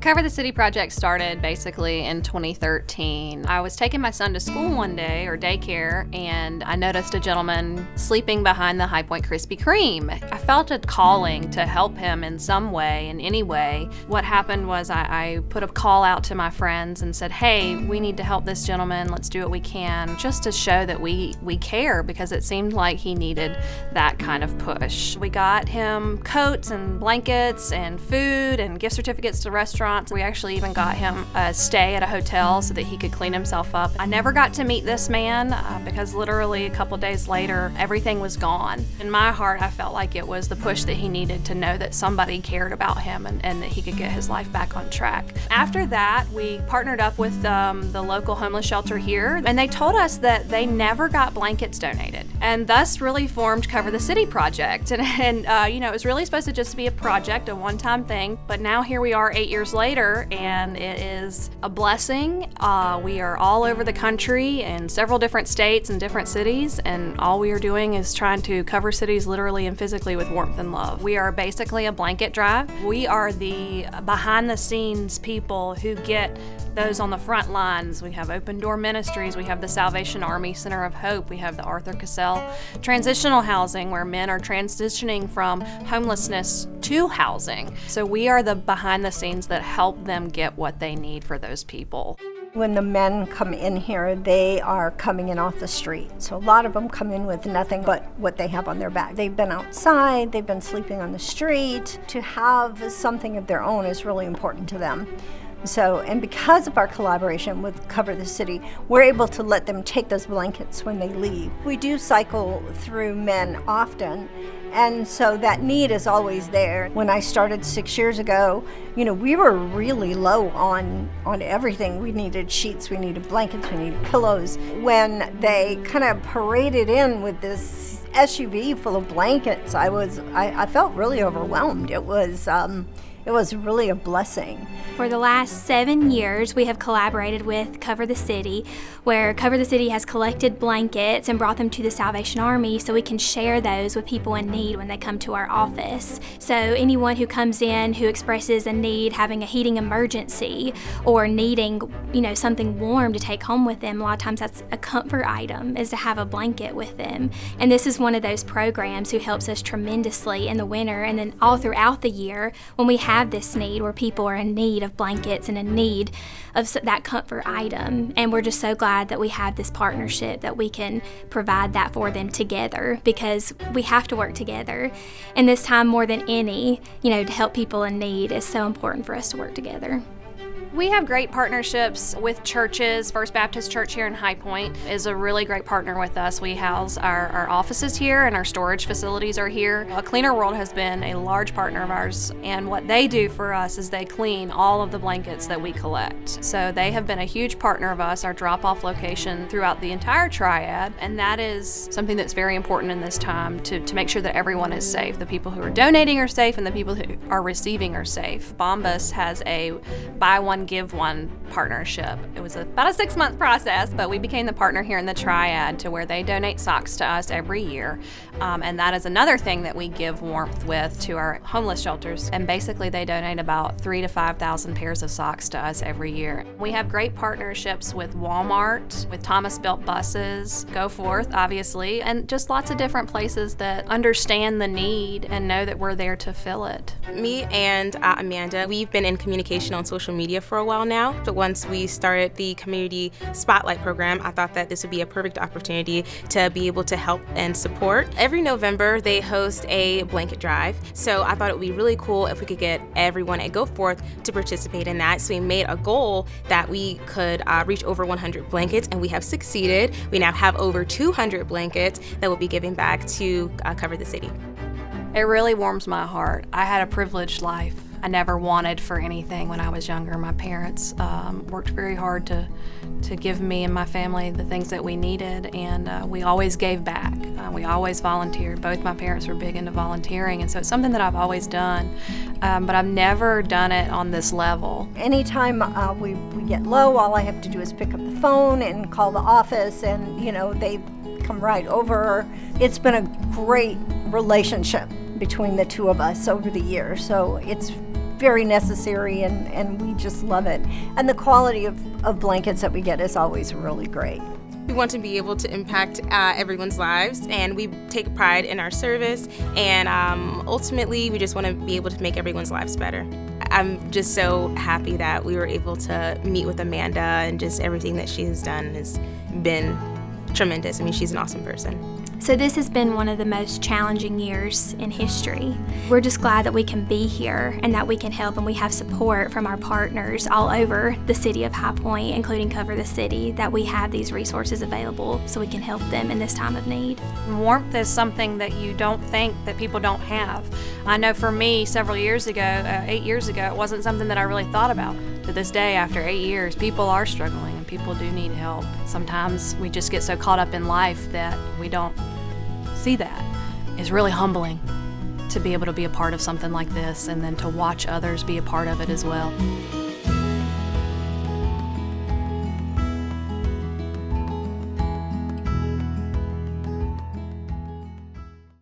Cover the City project started basically in 2013. I was taking my son to school one day, or daycare, and I noticed a gentleman sleeping behind the High Point Krispy Kreme. I felt a calling to help him in some way, in any way. What happened was I put a call out to my friends and said, hey, we need to help this gentleman. Let's do what we can, just to show that we care, because it seemed like he needed that kind of push. We got him coats and blankets and food and gift certificates to restaurants. We actually even got him a stay at a hotel so that he could clean himself up. I never got to meet this man because literally a couple days later, everything was gone. In my heart, I felt like it was the push that he needed to know that somebody cared about him and that he could get his life back on track. After that, we partnered up with the local homeless shelter here, and they told us that they never got blankets donated, and thus really formed Cover the City project. And it was really supposed to just be a project, a one-time thing, but now here we are 8 years later, and it is a blessing. We are all over the country in several different states and different cities, and all we are doing is trying to cover cities literally and physically with warmth and love. We are basically a blanket drive. We are the behind-the-scenes people who get those on the front lines. We have Open Door Ministries, we have the Salvation Army Center of Hope, we have the Arthur Cassell Transitional Housing, where men are transitioning from homelessness to housing. So we are the behind the scenes that help them get what they need for those people. When the men come in here, they are coming in off the street. So a lot of them come in with nothing but what they have on their back. They've been outside, they've been sleeping on the street. To have something of their own is really important to them. So, and because of our collaboration with Cover the City, we're able to let them take those blankets when they leave. We do cycle through men often, and so that need is always there. When I started 6 years ago, we were really low on everything. We needed sheets, we needed blankets, we needed pillows. When they kind of paraded in with this SUV full of blankets, I felt really overwhelmed. It was really a blessing. For the last 7 years, we have collaborated with Cover the City, where Cover the City has collected blankets and brought them to the Salvation Army so we can share those with people in need when they come to our office. So anyone who comes in who expresses a need, having a heating emergency, or needing, something warm to take home with them, a lot of times that's a comfort item, is to have a blanket with them. And this is one of those programs who helps us tremendously in the winter and then all throughout the year when we have this need where people are in need of blankets and in need of that comfort item. And we're just so glad that we have this partnership that we can provide that for them together, because we have to work together. And this time more than any, to help people in need is so important for us to work together. We have great partnerships with churches. First Baptist Church here in High Point is a really great partner with us. We house our offices here, and our storage facilities are here. A Cleaner World has been a large partner of ours, and what they do for us is they clean all of the blankets that we collect. So they have been a huge partner of us, our drop-off location throughout the entire triad, and that is something that's very important in this time to make sure that everyone is safe. The people who are donating are safe, and the people who are receiving are safe. Bombas has a buy one, give one partnership. It was about a 6-month process, but we became the partner here in the triad to where they donate socks to us every year. And that is another thing that we give warmth with to our homeless shelters. And basically they donate about 3,000 to 5,000 pairs of socks to us every year. We have great partnerships with Walmart, with Thomas Built Buses, Go Forth, obviously, and just lots of different places that understand the need and know that we're there to fill it. Me and Amanda, we've been in communication on social media for a while now, but once we started the Community Spotlight program, I thought that this would be a perfect opportunity to be able to help and support. Every November, they host a blanket drive, so I thought it would be really cool if we could get everyone at Go Forth to participate in that. So we made a goal that we could reach over 100 blankets, and we have succeeded. We now have over 200 blankets that we'll be giving back to Cover the City. It really warms my heart. I had a privileged life. I never wanted for anything when I was younger. My parents worked very hard to give me and my family the things that we needed, and we always gave back. We always volunteered. Both my parents were big into volunteering, and so it's something that I've always done, but I've never done it on this level. Anytime we get low, all I have to do is pick up the phone and call the office, and they come right over. It's been a great relationship between the two of us over the years, so it's very necessary, and we just love it. And the quality of blankets that we get is always really great. We want to be able to impact everyone's lives, and we take pride in our service, and ultimately we just want to be able to make everyone's lives better. I'm just so happy that we were able to meet with Amanda, and just everything that she has done has been tremendous. I mean, she's an awesome person. So this has been one of the most challenging years in history. We're just glad that we can be here and that we can help, and we have support from our partners all over the city of High Point, including Cover the City, that we have these resources available so we can help them in this time of need. Warmth is something that you don't think that people don't have. I know for me, several years ago, 8 years ago, it wasn't something that I really thought about. To this day, after 8 years, people are struggling and people do need help. Sometimes we just get so caught up in life that we don't see that. It's really humbling to be able to be a part of something like this, and then to watch others be a part of it as well.